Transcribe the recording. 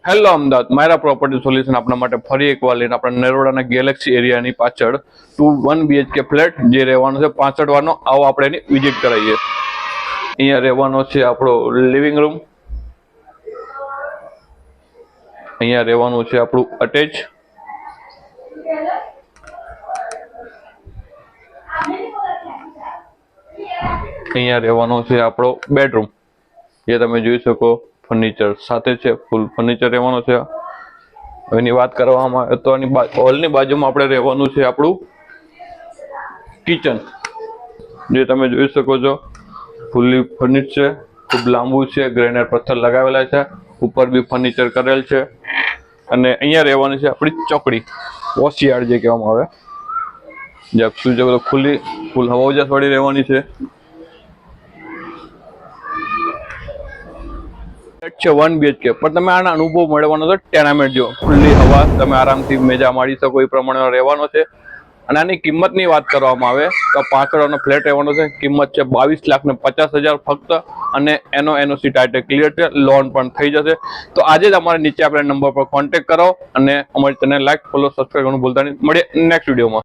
Hello Ahmedabad, મારા property solution આપણા માટે ફરી એકવાર લઈને આપણા નરોડાના ગેલેક્સી એરિયાની પાછળ 1 BHK ફ્લેટ જે રહેવાનો છે 65 વારનો. આવો આપણે એની વિઝિટ કરાવીએ. અહીંયા રહેવાનો છે આપણો લિવિંગ રૂમ. અહીંયા રહેવાનું છે આપણું અટેચ. અહીંયા રહેવાનો છે આપણો બેડરૂમ, જે તમે જોઈ શકો ફર્નિચર સાથે છે, ફૂલ ફર્નિચર રહેવાનો છે. એની વાત કરવામાં આવે તો એની હોલની બાજુમાં આપણે રહેવાનું છે આપણું કિચન, જે તમે જોઈ શકો છો ફૂલી ફર્નિચ છે, ખૂબ લાંબુ છે, ગ્રેનાઇટ પથ્થર લગાવેલા છે, ઉપર બી ફર્નિચર કરેલ છે. અને અહીંયા રહેવાની છે આપણી ચોકડી, વોશયાર્ડ જે કહેવામાં આવે, જે શું છે ખુલ્લી ફૂલ હવા ઉજાસ વાળી રહેવાની છે. છે 1 BHK, પણ તમે આના અનુભવ મળવાનો છે ટેનામેન્ટ જો ખુલ્લી હવા, તમે આરામથી મેજા મારી શકો એ પ્રમાણે રહેવાનો છે. અને આની કિંમતની વાત કરવામાં આવે તો 65 વારનો ફ્લેટ રહેવાનો છે. કિંમત છે 22,50,000 ફક્ત, અને એનો NOC ટાઈટલ ક્લિયર છે, લોન પણ થઈ જશે. તો આજે જ અમારે નીચે આપણે નંબર પર કોન્ટેક્ટ કરો અને અમારી ચેનલ લાઈક, ફોલો, સબસ્ક્રાઈબ કરવાનું ભૂલતા નહીં. મળીએ નેક્સ્ટ વિડીયોમાં.